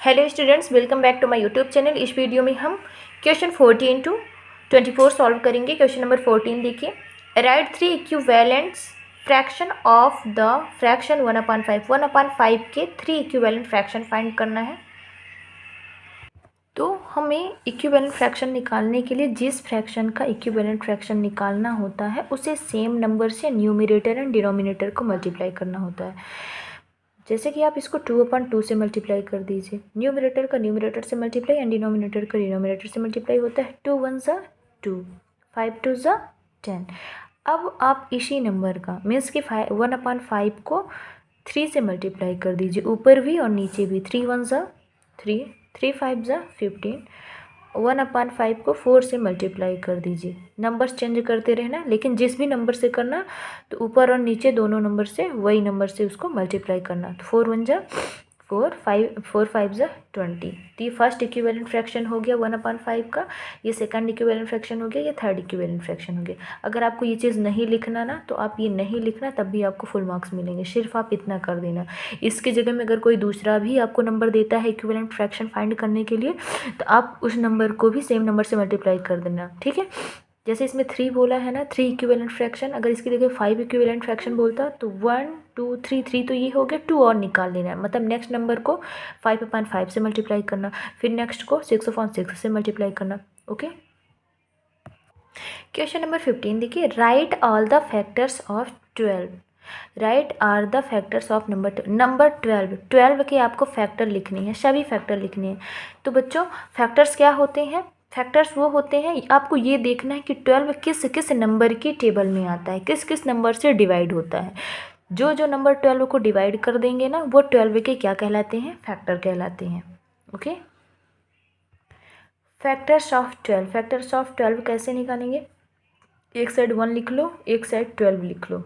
Hello students, welcome back to my YouTube channel. इस video में हम क्वेश्चन 14 टू 24 सॉल्व करेंगे। क्वेश्चन नंबर 14 देखिए, write 3 equivalents fraction of the fraction 1/5। 1/5 के 3 equivalent fraction find करना है। तो हमें इक्विवेलेंट फ्रैक्शन निकालने के लिए जिस फ्रैक्शन का इक्विवेलेंट फ्रैक्शन निकालना होता है उसे सेम नंबर से न्यूमरेटर एंड डिनोमिनेटर को मल्टीप्लाई करना होता है। जैसे कि आप इसको 2/2 से मल्टीप्लाई कर दीजिए। न्यूमरेटर का न्यूमरेटर से मल्टीप्लाई एंड डिनोमिनेटर का डिनोमिनेटर से मल्टीप्लाई होता है। 2 1 ज़ा 2, 5 2 ज़ा 10। अब आप इसी नंबर का मीन्स कि 1/5 को 3 से मल्टीप्लाई कर दीजिए, ऊपर भी और नीचे भी। 3 1 ज़ा 3, 3 5 ज़ा 15। 1/5 को 4 से मल्टीप्लाई कर दीजिए। नंबर्स चेंज करते रहना, लेकिन जिस भी नंबर से करना तो ऊपर और नीचे दोनों नंबर से वही नंबर से उसको मल्टीप्लाई करना। तो 4 1 ज़ा 4, 4 5 ज़ा 20। तो ये फर्स्ट इक्विवेलेंट फ्रैक्शन हो गया 1/5 का, ये सेकंड इक्विवेलेंट फ्रैक्शन हो गया, ये थर्ड इक्विवेलेंट फ्रैक्शन हो गया। अगर आपको ये चीज़ नहीं लिखना ना तो आप ये नहीं लिखना, तब भी आपको फुल मार्क्स मिलेंगे। सिर्फ आप इतना कर देना। इसकी जगह में अगर कोई दूसरा भी आपको नंबर देता है इक्विवेलेंट फ्रैक्शन फाइंड करने के लिए, तो आप उस नंबर को भी सेम नंबर से मल्टीप्लाई कर देना, ठीक है। जैसे इसमें 3 बोला है ना, 3 इक्विवेलेंट फ्रैक्शन, अगर इसकी जगह 5 इक्विवेलेंट फ्रैक्शन बोलता तो 1 2 3 3 तो ये हो गया, 2 और निकाल लेना है। मतलब नेक्स्ट नंबर को 5/5 से मल्टीप्लाई करना, फिर नेक्स्ट को 6/6 से मल्टीप्लाई करना। ओके। क्वेश्चन नंबर 15 देखिए, write all the factors of 12। Write are the factors of number 12। 12 के आपको फैक्टर लिखनी है, सभी फैक्टर लिखने हैं। तो बच्चों, फैक्टर्स क्या होते हैं? फैक्टर्स वो होते हैं, आपको ये देखना है कि 12 किस किस नंबर की टेबल में आता है, किस किस नंबर से डिवाइड होता है। जो जो नंबर 12 को डिवाइड कर देंगे ना, वो 12 के क्या कहलाते हैं? फैक्टर कहलाते हैं। Okay. Factors of 12। Factors of 12 कैसे निकालेंगे? एक साइड 1 लिख लो, एक साइड 12 लिख लो।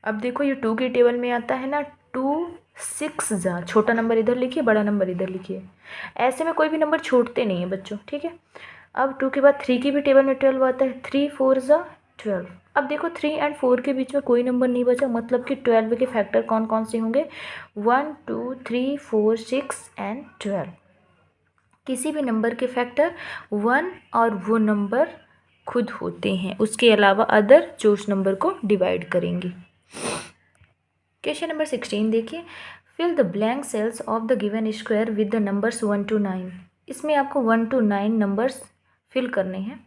अब देखो, ये 2 की टेबल में आता है ना, 2 6 ज़ा, छोटा नंबर इधर लिखिए, बड़ा नंबर इधर लिखिए। ऐसे में कोई भी नंबर छूटते नहीं है बच्चों, ठीक है। अब 2 के बाद 3 की भी टेबल में 12 आता है। 3 4 ज़ा 12। अब देखो 3 एंड 4 के बीच में कोई नंबर नहीं बचा, मतलब कि 12 के फैक्टर कौन कौन से होंगे? 1 2 3 4 6 एंड 12। किसी भी नंबर के फैक्टर 1 और वो नंबर खुद होते हैं, उसके अलावा अदर जो उस नंबर को डिवाइड करेंगे। क्वेश्चन नंबर 16 देखिए, fill the blank cells of the given square with the numbers 1 to 9। इसमें आपको 1 to 9 नंबर्स फिल करने हैं।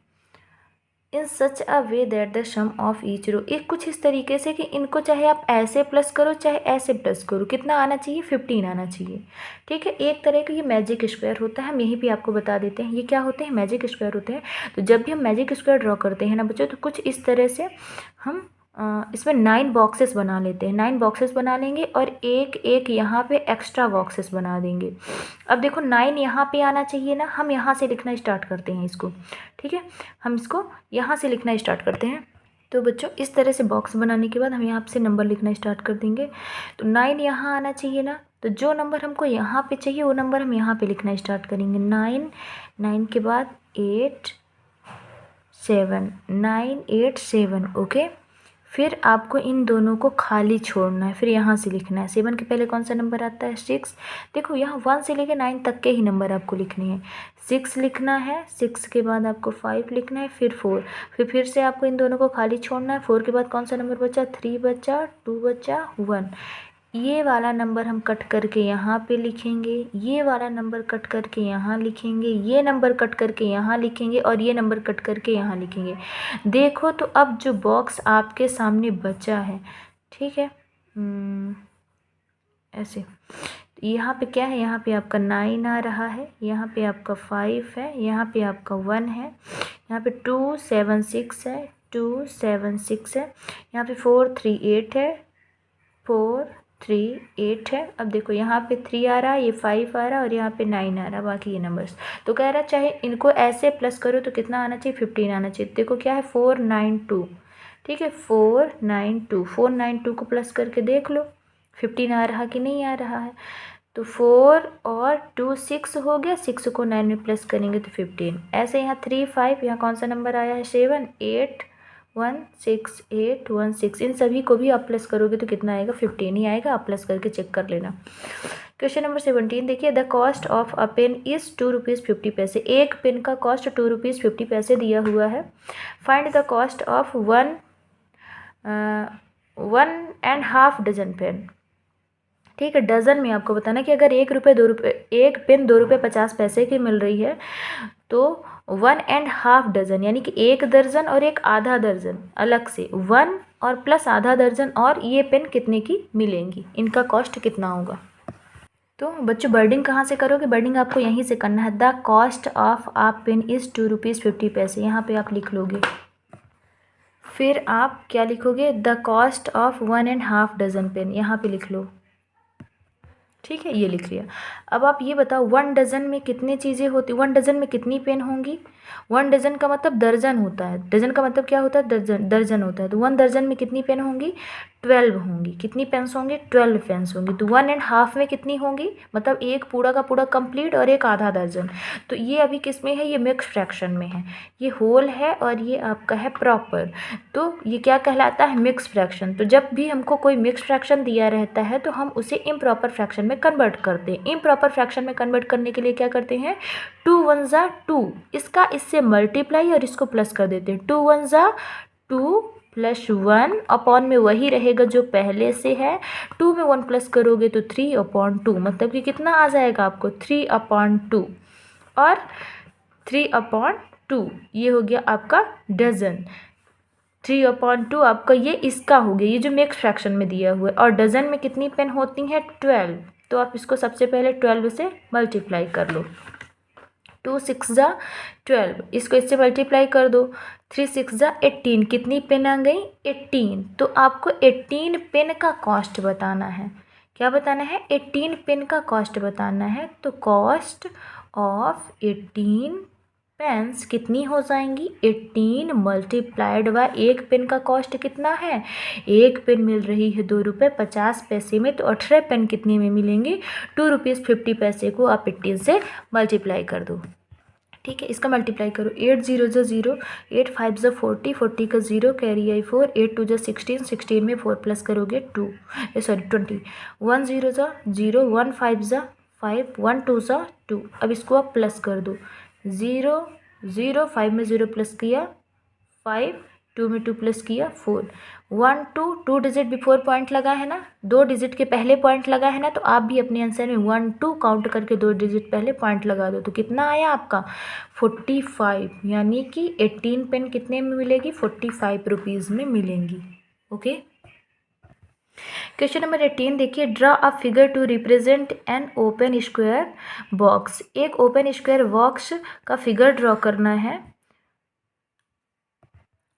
In such a way that the sum of each row. एक कुछ इस तरीके से कि इनको चाहे आप ऐसे प्लस करो चाहे ऐसे प्लस करो, कितना आना चाहिए? 15 आना चाहिए, ठीक है। एक तरह का ये मैजिक स्क्वायर होता है, हम यहीं पे आपको बता देते हैं ये क्या होते हैं, मैजिक स्क्वायर होते हैं। तो जब भी हम मैजिक स्क्वायर ड्रॉ करते हैं ना बच्चों, तो कुछ इस तरह से हम इसमें 9 बॉक्सेस बना लेते हैं। 9 बॉक्सेस बना लेंगे और एक एक यहाँ पे एक्स्ट्रा बॉक्सेस बना देंगे। अब देखो 9 यहाँ पे आना चाहिए ना, हम यहाँ से लिखना स्टार्ट करते हैं इसको, ठीक है। हम इसको यहाँ से लिखना स्टार्ट करते हैं। तो बच्चों, इस तरह से बॉक्स बनाने के बाद हम यहाँ से नंबर लिखना स्टार्ट कर देंगे। तो 9 यहाँ आना चाहिए ना, तो जो नंबर हमको यहाँ पे चाहिए वो नंबर हम यहाँ पे लिखना स्टार्ट करेंगे। 9 9 के बाद 8 7, 9 8 7। ओके। फिर आपको इन दोनों को खाली छोड़ना है, फिर यहाँ से लिखना है। 7 के पहले कौन सा नंबर आता है? 6। देखो यहाँ 1 से लेकर 9 तक के ही नंबर आपको लिखने हैं। 6 लिखना है, 6 के बाद आपको 5 लिखना है, फिर 4। फिर से आपको इन दोनों को खाली छोड़ना है। 4 के बाद कौन सा नंबर बचा? 3 बचा, 2 बचा, 1। ये वाला नंबर हम कट करके यहाँ पे लिखेंगे, ये वाला नंबर कट करके यहाँ लिखेंगे, ये नंबर कट करके यहाँ लिखेंगे और ये नंबर कट करके यहाँ लिखेंगे। देखो तो अब जो बॉक्स आपके सामने बचा है, ठीक है, ऐसे यहाँ पे क्या है? यहाँ पे आपका 9 आ रहा है, यहाँ पे आपका 5 है, यहाँ पे आपका 1 है, यहाँ पे 2 7 6 है, 2 7 6 है, यहाँ पे 4 3 8 है, 4 3 8 है। अब देखो यहाँ पे 3 आ रहा है, ये 5 आ रहा है और यहाँ पे 9 आ रहा है, बाकी ये नंबर्स। तो कह रहा चाहे इनको ऐसे प्लस करो तो कितना आना चाहिए? 15 आना चाहिए। देखो क्या है? 4 9 2, ठीक है। 4 9 2, 4 9 2 को प्लस करके देख लो 15 आ रहा कि नहीं आ रहा है। तो 4 और 2 6 हो गया, 6 को 9 में प्लस करेंगे तो 15। ऐसे यहाँ 3 5, यहाँ कौन सा नंबर आया है? 7 8 16816, इन सभी को भी आप प्लस करोगे तो कितना आएगा 15 ही आएगा। आप प्लस करके चेक कर लेना। क्वेश्चन नंबर 17 देखिए, the cost of a pen is 2 rupees 50 paise. एक पेन का कॉस्ट 2 रुपीज़ 50 पैसे दिया हुआ है। Find the cost of 1.5 dozen pen. ठीक है, डज़न में आपको बताना कि अगर 1 रुपये 2 रुपये एक पेन 2 रुपये 50 पैसे की मिल रही है तो 1.5 डजन यानी कि 1 दर्जन और 1 आधा दर्जन अलग से 1 और प्लस आधा दर्जन और ये पेन कितने की मिलेंगी, इनका कॉस्ट कितना होगा। तो बच्चों वर्डिंग कहाँ से करोगे, वर्डिंग आपको यहीं से करना है। The cost of a pen is 2 rupees 50 paise, यहाँ पे आप लिख लोगे। फिर आप क्या लिखोगे, the cost of 1.5 dozen pen, यहाँ पे लिख लो। ठीक है, ये लिख लिया। अब आप ये बताओ 1 डज़न में कितनी चीज़ें होती, 1 डज़न में कितनी पेन होंगी। 1 डज़न का मतलब दर्जन होता है, डज़न का मतलब क्या होता है, दर्जन होता है। तो 1 दर्जन में कितनी पेन होंगी, 12 होंगी। कितनी पेन्स होंगी, 12 पेन्स होंगी। तो 1.5 में कितनी होंगी, मतलब एक पूरा का पूरा कंप्लीट और एक आधा दर्जन। तो ये अभी किस में है, ये मिक्स फ्रैक्शन में है। ये होल है और ये आपका है प्रॉपर। तो ये क्या कहलाता है, मिक्स फ्रैक्शन। तो जब भी हमको कोई मिक्स फ्रैक्शन दिया रहता है तो हम उसे इम्प्रॉपर फ्रैक्शन में कन्वर्ट करते हैं। इम्प्रॉपर फ्रैक्शन में कन्वर्ट करने के लिए क्या करते हैं, 2 1 ज़ा 2, इसका इससे मल्टीप्लाई और इसको प्लस कर देते हैं। 2 1 ज़ा 2 प्लस 1 अपॉन में वही रहेगा जो पहले से है। 2 में 1 प्लस करोगे तो 3/2, मतलब कि कितना आ जाएगा आपको 3/2 और 3/2, ये हो गया आपका डजन। 3/2 आपका ये इसका हो गया, ये जो मिक्स फ्रैक्शन में दिया हुआ है। और डजन में कितनी पेन होती हैं, 12। तो आप इसको सबसे पहले 12 से मल्टीप्लाई कर लो। 2 6 ज़ा 12, इसको इससे मल्टीप्लाई कर दो। 3 6 ज़ा 18, कितनी पेन आ गई, 18। तो आपको 18 पेन का कॉस्ट बताना है। क्या बताना है, 18 पेन का कॉस्ट बताना है। तो कॉस्ट ऑफ 18 पेन्स कितनी हो जाएंगी, 18 मल्टीप्लाइड बाय एक पेन का कॉस्ट कितना है, एक पेन मिल रही है 2 रुपये 50 पैसे में। तो 18 पेन कितने में मिलेंगे, 2 रुपीज़ 50 पैसे को आप 18 से मल्टीप्लाई कर दो। ठीक है, इसका मल्टीप्लाई करो। 8 0 ज़ा 0, 8 5 ज़ा 40, 40 का 0 कैरी आई 4, 8 2 ज़ा 16, 16 में 4 प्लस करोगे 20। 1 0 ज़ा 0, 1 5 ज़ा 5, 1 2 ज़ा 2। अब इसको आप प्लस कर दो। 0 0, 5 में 0 प्लस किया 5, 2 में 2 प्लस किया 4, 1 2, 2 डिजिट बिफोर पॉइंट लगा है ना, 2 डिजिट के पहले पॉइंट लगा है ना। तो आप भी अपने आंसर में 1 2 काउंट करके 2 डिजिट पहले पॉइंट लगा दो। तो कितना आया आपका 45, यानी कि 18 पेन कितने में मिलेगी, 45 रुपीज़ में मिलेंगी। ओके। क्वेश्चन नंबर 18 देखिए, draw a figure to represent an open square box. एक ओपन स्क्वायर बॉक्स का फिगर ड्रॉ करना है।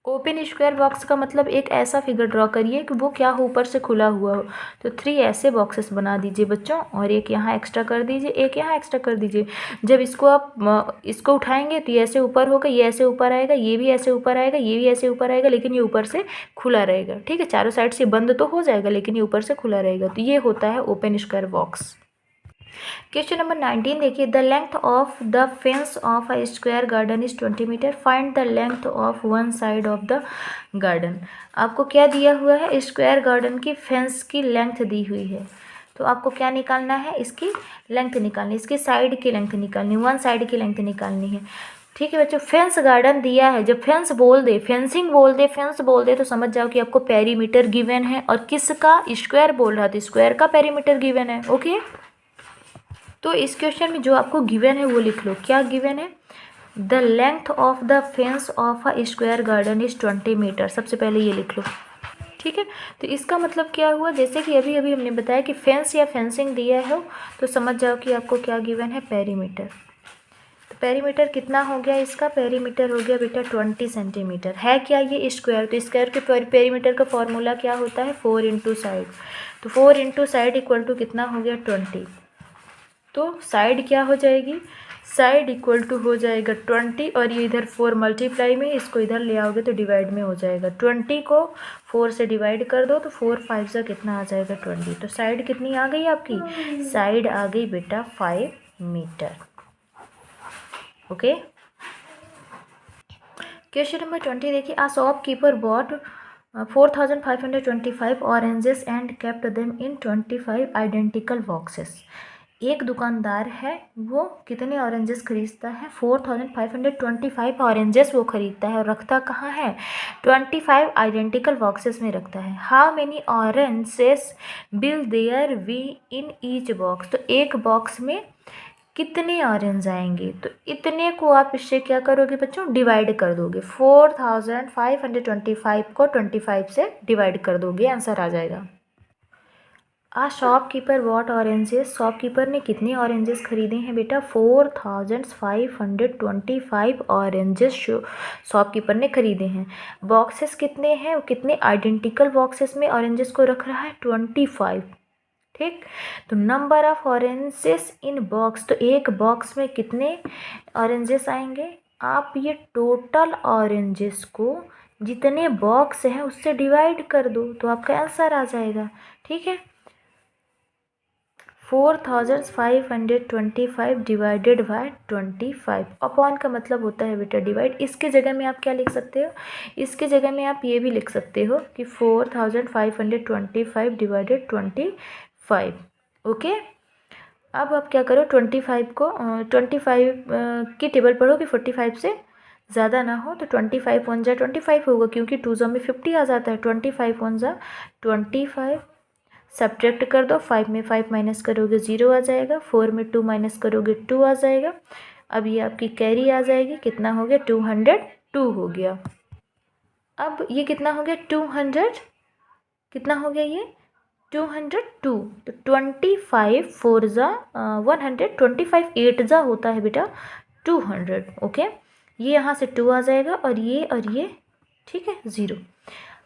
ओपन स्क्वायर बॉक्स का मतलब एक ऐसा फिगर ड्रॉ करिए कि वो क्या हो, ऊपर से खुला हुआ हो। तो 3 ऐसे बॉक्सेस बना दीजिए बच्चों, और एक यहाँ एक्स्ट्रा कर दीजिए, एक यहाँ एक्स्ट्रा कर दीजिए। जब इसको आप इसको उठाएंगे तो ये ऐसे ऊपर होगा, ये ऐसे ऊपर आएगा, ये भी ऐसे ऊपर आएगा, ये भी ऐसे ऊपर आएगा, लेकिन ये ऊपर से खुला रहेगा। ठीक है, चारों साइड से बंद तो हो जाएगा लेकिन ये ऊपर से खुला रहेगा। तो ये होता है open square box. Question number 19 देखिए, the length of the fence of a square garden is 20 metre. Find the length of one side of the garden. आपको क्या दिया हुआ है, स्क्वायर गार्डन की फेंस की लेंथ दी हुई है। तो आपको क्या निकालना है, इसकी लेंथ निकालनी, इसकी साइड की लेंथ निकालनी, वन साइड की लेंथ निकालनी है। ठीक है बच्चों, फेंस गार्डन दिया है, जब फेंस बोल दे, फेंसिंग बोल दे, फेंस बोल दे तो समझ जाओ कि आपको पेरीमीटर गिवन है। और किसका, स्क्वायर बोल रहा था, स्क्वायर का पेरीमीटर गिवन है। ओके, तो इस क्वेश्चन में जो आपको गिवन है वो लिख लो। क्या गिवन है, the length of the fence of a square garden is 20 metre. सबसे पहले ये लिख लो। ठीक है, तो इसका मतलब क्या हुआ, जैसे कि अभी अभी हमने बताया कि फेंस या फेंसिंग दिया है तो समझ जाओ कि आपको क्या गिवन है, पेरीमीटर। तो पेरीमीटर कितना हो गया, इसका पेरीमीटर हो गया बेटा 20 सेंटीमीटर। है क्या ये स्क्वायर, तो स्क्वायर के पेरीमीटर का फॉर्मूला क्या होता है, 4 इंटू साइड। तो 4 इंटू साइड इक्वल टू कितना हो गया, 20। तो साइड क्या हो जाएगी, साइड इक्वल टू हो जाएगा 20, और ये इधर 4 मल्टीप्लाई में, इसको इधर ले आओगे तो डिवाइड में हो जाएगा। 20 को 4 से डिवाइड कर दो तो 4 5 से कितना आ जाएगा, 20। तो साइड कितनी आ गई आपकी, साइड आ गई बेटा 5 मीटर। ओके। क्वेश्चन नंबर 20 देखिए, a shopkeeper bought 4,525 oranges and kept them in 25 identical boxes. एक दुकानदार है, वो कितने ऑरेंजेस खरीदता है? 4,525 ऑरेंजेस वो खरीदता है और रखता कहाँ है? 25 आइडेंटिकल बॉक्सेस में रखता है। How many oranges will there be in each box? तो एक बॉक्स में कितने ऑरेंज आएंगे? तो इतने को आप इससे क्या करोगे बच्चों? डिवाइड कर दोगे। 4,525 को 25 से डिवाइड कर दोगे, आंसर आ जाएगा। आ शॉपकीपर वॉट ऑरेंजेस? शॉपकीपर ने कितने ऑरेंजेस खरीदे हैं बेटा? 4,525 ऑरेंजेस शॉपकीपर ने खरीदे हैं। बॉक्सेस कितने हैं? वो कितने आइडेंटिकल बॉक्सेस में ऑरेंजेस को रख रहा है? 25। ठीक, तो number of oranges in box, तो एक बॉक्स में कितने ऑरेंजेस आएंगे? आप ये टोटल ऑरेंजेस को जितने बॉक्स हैं उससे डिवाइड कर दो तो आपका आंसर आ जाएगा। ठीक है, 4,525 डिवाइडेड बाय 25। अपॉन का मतलब होता है बेटा डिवाइड। इसके जगह में आप क्या लिख सकते हो? इसके जगह में आप ये भी लिख सकते हो कि 4,525 डिवाइडेड 25। ओके, अब आप क्या करो, 25 को 25 की टेबल पढ़ो कि 45 से ज़्यादा ना हो। तो 25 वन जा 25 होगा, क्योंकि 2 जा में 50 आ जाता है। 25 वन जा 25, सब्ट्रैक्ट कर दो। 5 में 5 माइनस करोगे 0 आ जाएगा। 4 में 2 माइनस करोगे 2 आ जाएगा। अब ये आपकी कैरी आ जाएगी। कितना हो गया? 202 हो गया। अब ये कितना हो गया? 200, कितना हो गया ये? 202। तो 25 4 जा 100, 25 8 जा होता है बेटा 200। ओके, ये यहाँ से 2 आ जाएगा और ये ठीक है 0।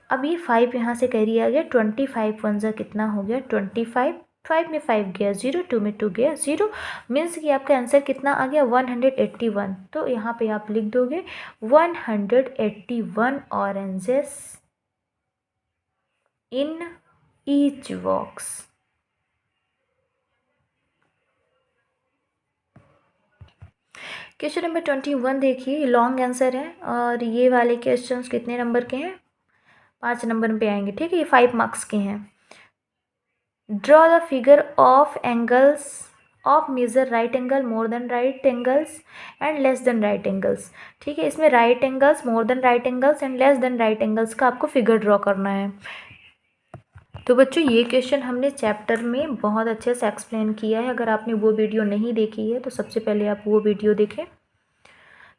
अब ये 5 यहाँ से कैरी आ गया। 25 वन जा कितना हो गया? 25। 5 में 5 गया 0, 2 में 2 गया 0, मीन्स कि आपका आंसर कितना आ गया? 181। तो यहाँ पे आप लिख दोगे 181 ऑरेंजेस इन ईच बॉक्स। क्वेश्चन नंबर 21 देखिए, लॉन्ग आंसर है और ये वाले क्वेश्चंस कितने नंबर के हैं? 5 नंबर पे आएंगे। ठीक है, ये 5 मार्क्स के हैं। Draw the figure of angles of major right angle, more than right angles and less than right angles. ठीक है, इसमें right angles, more than right angles and less than right angles का आपको फिगर ड्रॉ करना है। तो बच्चों ये क्वेश्चन हमने चैप्टर में बहुत अच्छे से एक्सप्लेन किया है। अगर आपने वो वीडियो नहीं देखी है तो सबसे पहले आप वो वीडियो देखें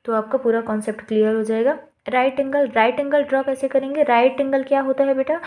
तो आपका पूरा कॉन्सेप्ट क्लियर हो जाएगा। राइट एंगल ड्रॉ कैसे करेंगे? राइट एंगल क्या होता है बेटा?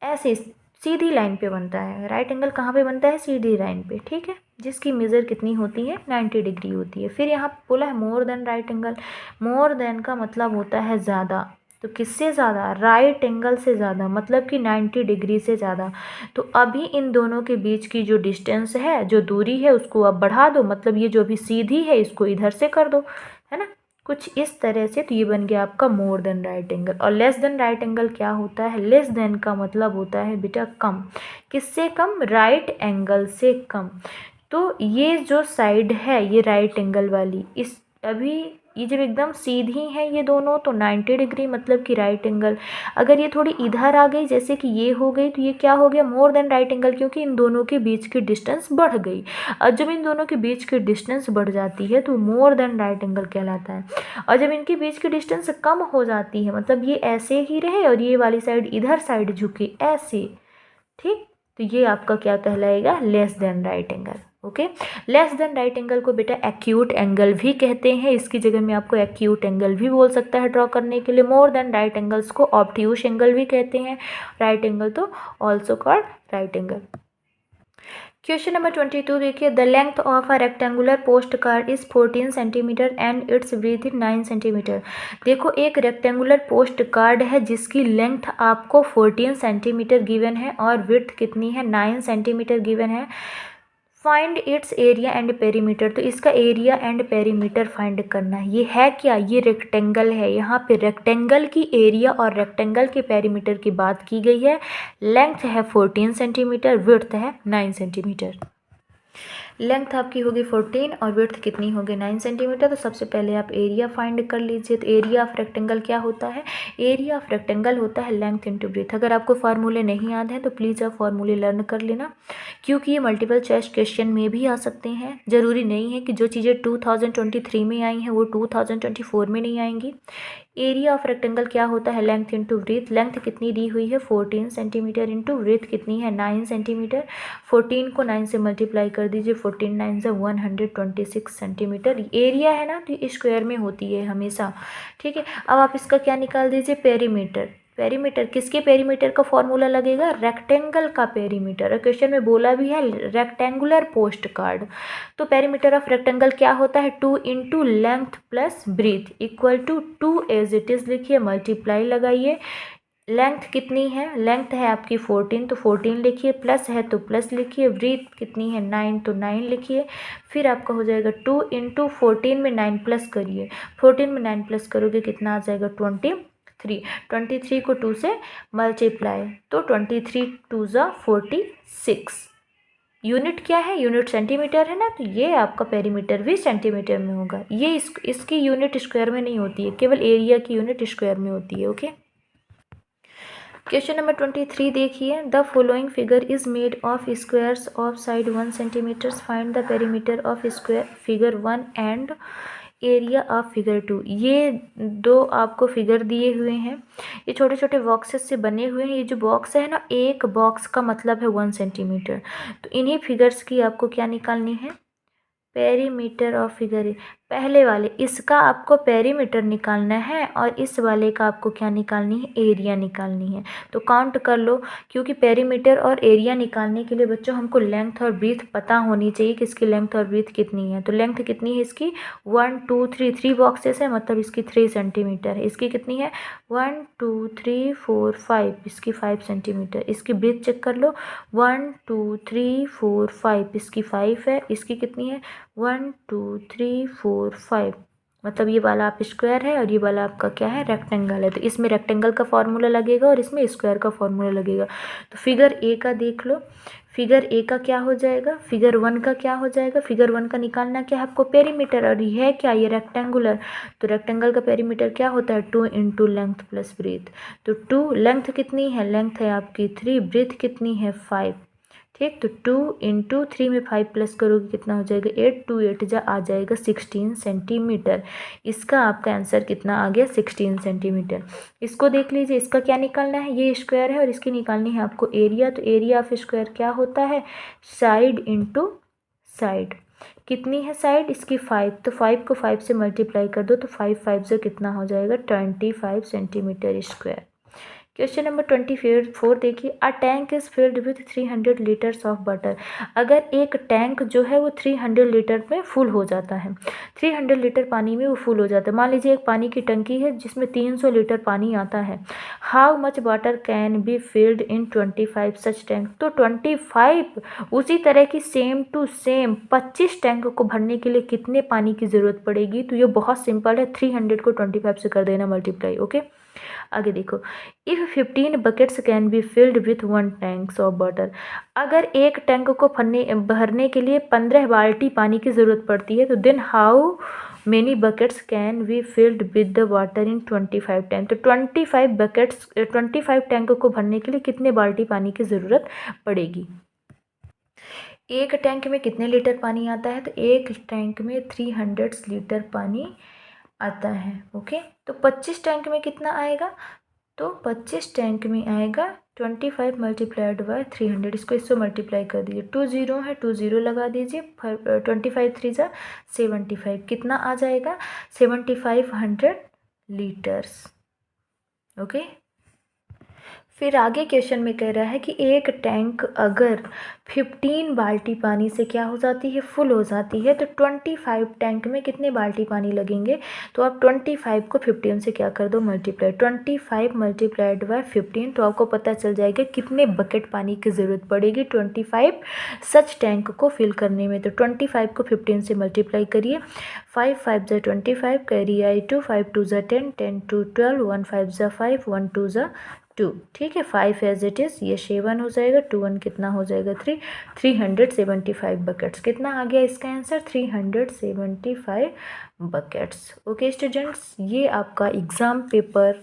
ऐसे सीधी लाइन पे बनता है। राइट एंगल कहाँ पे बनता है? सीधी लाइन पे। ठीक है, जिसकी मेज़र कितनी होती है? 90 डिग्री होती है। फिर यहाँ बोला है मोर than right angle. More then का मतलब होता है ज़्यादा। तो किससे ज़्यादा? राइट एंगल से ज़्यादा, मतलब कि 90 डिग्री से ज़्यादा। तो अभी इन दोनों के बीच की जो डिस्टेंस है, जो दूरी है, उसको अब बढ़ा दो। मतलब ये जो भी सीधी है इसको इधर से कर दो, है ना, कुछ इस तरह से। तो ये बन गया आपका मोर देन राइट एंगल। और लेस देन राइट एंगल क्या होता है? लेस देन का मतलब होता है बेटा कम। किससे कम? राइट एंगल से कम। तो ये जो साइड है ये राइट एंगल वाली, इस अभी ये जब एकदम सीधी है ये दोनों तो 90 डिग्री मतलब कि राइट एंगल। अगर ये थोड़ी इधर आ गई, जैसे कि ये हो गई, तो ये क्या हो गया? मोर देन राइट एंगल, क्योंकि इन दोनों के बीच की डिस्टेंस बढ़ गई। और जब इन दोनों के बीच की डिस्टेंस बढ़ जाती है तो मोर देन राइट एंगल कहलाता है। और जब इनके बीच की डिस्टेंस कम हो जाती है, मतलब ये ऐसे ही रहे और ये वाली साइड इधर साइड झुके ऐसे, ठीक, तो ये आपका क्या कहलाएगा? Less than right angle. Okay, less than right angle को बेटा एक्यूट एंगल भी कहते हैं। इसकी जगह में आपको एक्यूट एंगल भी बोल सकता है ड्रॉ करने के लिए। मोर देन राइट एंगल्स को ऑब्ट्यूस एंगल भी कहते हैं। राइट एंगल तो also called right angle. Question number 22 देखिए, the length of a rectangular post card is 14 centimetre and its breadth is 9 centimetre. देखो एक रेक्टेंगुलर पोस्ट कार्ड है जिसकी लेंथ आपको 14 सेंटीमीटर गिवन है और विड्थ कितनी है? 9 सेंटीमीटर गिवन है। Find its area and perimeter. तो इसका एरिया एंड पेरीमीटर फाइंड करना है। ये है क्या? ये रेक्टेंगल है। यहाँ पे रेक्टेंगल की एरिया और रेक्टेंगल के पेरीमीटर की बात की गई है। लेंथ है 14 सेंटीमीटर, विड्थ है 9 सेंटीमीटर। लेंथ आपकी होगी 14 और विड्थ कितनी होगी 9 सेंटीमीटर। तो सबसे पहले आप एरिया फाइंड कर लीजिए। तो एरिया ऑफ रेक्टेंगल क्या होता है, एरिया ऑफ रेक्टेंगल होता है लेंथ इंटू ब्रेथ। अगर आपको फार्मूले नहीं याद हैं तो प्लीज़ आप फार्मूले लर्न कर लेना, क्योंकि ये मल्टीपल चॉइस क्वेश्चन में भी आ सकते हैं। ज़रूरी नहीं है कि जो चीज़ें 2023 में आई हैं वो 2024 में नहीं आएंगी। एरिया ऑफ रेक्टेंगल क्या होता है, लेंथ इंटू ब्रेथ। लेंथ कितनी दी हुई है 14 सेंटीमीटर, इंटू ब्रेथ कितनी है 9 सेंटीमीटर। 14 को 9 से मल्टीप्लाई कर दीजिए, 14 9 से 126 सेंटीमीटर। एरिया है ना, तो ये स्क्वायर में होती है हमेशा, ठीक है। अब आप इसका क्या निकाल दीजिए, पेरीमीटर। पेरीमीटर किसके पेरीमीटर का फॉर्मूला लगेगा, रेक्टेंगल का पेरीमीटर। क्वेश्चन में बोला भी है रेक्टेंगुलर पोस्ट कार्ड। तो पेरीमीटर ऑफ रेक्टेंगल क्या होता है, 2 into length plus breadth equal to 2 as it is लिखिए, मल्टीप्लाई लगाइए। लेंथ कितनी है, लेंथ है आपकी 14 तो 14 लिखिए, प्लस है तो प्लस लिखिए, ब्रीथ कितनी है 9 तो 9 लिखिए। फिर आपका हो जाएगा 2 इंटू 14 में 9 प्लस करिए, 14 में 9 प्लस करोगे कितना आ जाएगा 23 को 2 से मल्टीप्लाई, तो 23 2 ज़ा 46। यूनिट क्या है, यूनिट सेंटीमीटर है ना, तो ये आपका पेरीमीटर भी सेंटीमीटर में होगा। ये इसकी यूनिट स्क्वायर में नहीं होती है, केवल एरिया की यूनिट स्क्वायर में होती है। ओके, क्वेश्चन नंबर 23 देखिए, the following figure is made of squares of side 1 centimetre, find the perimeter of square figure 1 and area of figure 2। ये दो आपको फिगर दिए हुए हैं, ये छोटे छोटे बॉक्सेस से बने हुए हैं। ये जो बॉक्स है ना, एक बॉक्स का मतलब है 1 सेंटीमीटर। तो इन्हीं फिगर्स की आपको क्या निकालनी है, पेरीमीटर ऑफ फिगर। पहले वाले इसका आपको पेरीमीटर निकालना है और इस वाले का आपको क्या निकालनी है, एरिया निकालनी है। तो काउंट कर लो, क्योंकि पेरीमीटर और एरिया निकालने के लिए बच्चों हमको लेंथ और ब्रीथ पता होनी चाहिए कि इसकी लेंथ और ब्रीथ कितनी है। तो लेंथ कितनी है इसकी 1 2 3, 3 बॉक्सेस है मतलब इसकी 3 सेंटीमीटर है। इसकी कितनी है 1 2 3 4 5, इसकी 5 सेंटीमीटर। इसकी ब्रीथ चेक कर लो 1 2 3 4 5, इसकी 5 है। इसकी कितनी है 1 2 3 4 5, मतलब ये वाला आप स्क्वायर है और ये वाला आपका क्या है, रेक्टेंगल है। तो इसमें रेक्टेंगल का फॉर्मूला लगेगा और इसमें स्क्वायर का फॉर्मूला लगेगा। तो फिगर ए का देख लो, फिगर ए का क्या हो जाएगा, फिगर 1 का क्या हो जाएगा। फिगर 1 का निकालना क्या है आपको, पेरीमीटर, और ये है क्या, ये रेक्टेंगुलर। तो रेक्टेंगल का पेरीमीटर क्या होता है 2 इंटू लेंथ प्लस ब्रीथ। तो 2 लेंथ कितनी है, लेंथ है आपकी 3, ब्रीथ कितनी है 5, ठीक। तो 2 इंटू 3 में 5 प्लस करोगे कितना हो जाएगा 8, 2 8 जा आ जाएगा 16 सेंटीमीटर। इसका आपका आंसर कितना आ गया 16 सेंटीमीटर। इसको देख लीजिए, इसका क्या निकालना है, ये स्क्वायर है और इसकी निकालनी है आपको एरिया। तो एरिया ऑफ स्क्वायर क्या होता है, साइड इंटू साइड। कितनी है साइड इसकी 5, तो 5 को 5 से मल्टीप्लाई कर दो, तो 5 5 से कितना हो जाएगा 25 सेंटीमीटर स्क्वायर। क्वेश्चन नंबर 24 देखिए, a tank is filled with 300 litres of water. अगर एक टैंक जो है वो 300 लीटर में फुल हो जाता है, 300 लीटर पानी में वो फुल हो जाता है। मान लीजिए एक पानी की टंकी है जिसमें 300 लीटर पानी आता है। How much water can be filled in 25 such tank. तो 25 उसी तरह की सेम टू सेम 25 टैंक को भरने के लिए कितने पानी की ज़रूरत पड़ेगी। तो ये बहुत सिंपल है, 300 को 25 से कर देना मल्टीप्लाई। ओके, आगे देखो, if 15 buckets can be filled with 1 tanks of water. अगर एक टैंक को भरने के लिए 15 बाल्टी पानी की ज़रूरत पड़ती है, तो then how many buckets can be filled with the water in 25 tank. तो 25 टैंक को भरने के लिए कितने बाल्टी पानी की ज़रूरत पड़ेगी। एक टैंक में कितने लीटर पानी आता है, तो एक टैंक में 300 लीटर पानी आता है। ओके, तो 25 टैंक में कितना आएगा, तो 25 टैंक में आएगा 25 मल्टीप्लाइड बाय 300। इसको इससे मल्टीप्लाई कर दीजिए, 2 0 है 2 0 लगा दीजिए, 25 3 जा 75, कितना आ जाएगा 7500 लीटर्स। ओके, फिर आगे क्वेश्चन में कह रहा है कि एक टैंक अगर 15 बाल्टी पानी से क्या हो जाती है, फुल हो जाती है, तो 25 टैंक में कितने बाल्टी पानी लगेंगे। तो आप 25 को 15 से क्या कर दो मल्टीप्लाई, 25 मल्टीप्लाइड बाय 15, तो आपको पता चल जाएगा कितने बकेट पानी की ज़रूरत पड़ेगी 25 सच टैंक को फिल करने में। तो 25 को 15 से मल्टीप्लाई करिए, 5 5 जा 25, कैरी आई 2, 5 2 जा 10, 10 2 12, 1 5 जा 5, 1 2 जा 2, ठीक है। 5 एज इट इज़, ये 7 हो जाएगा, 2 1 कितना हो जाएगा 3, 375 बकेट्स। कितना आ गया इसका आंसर 375 बकेट्स। ओके स्टूडेंट्स, ये आपका एग्ज़ाम पेपर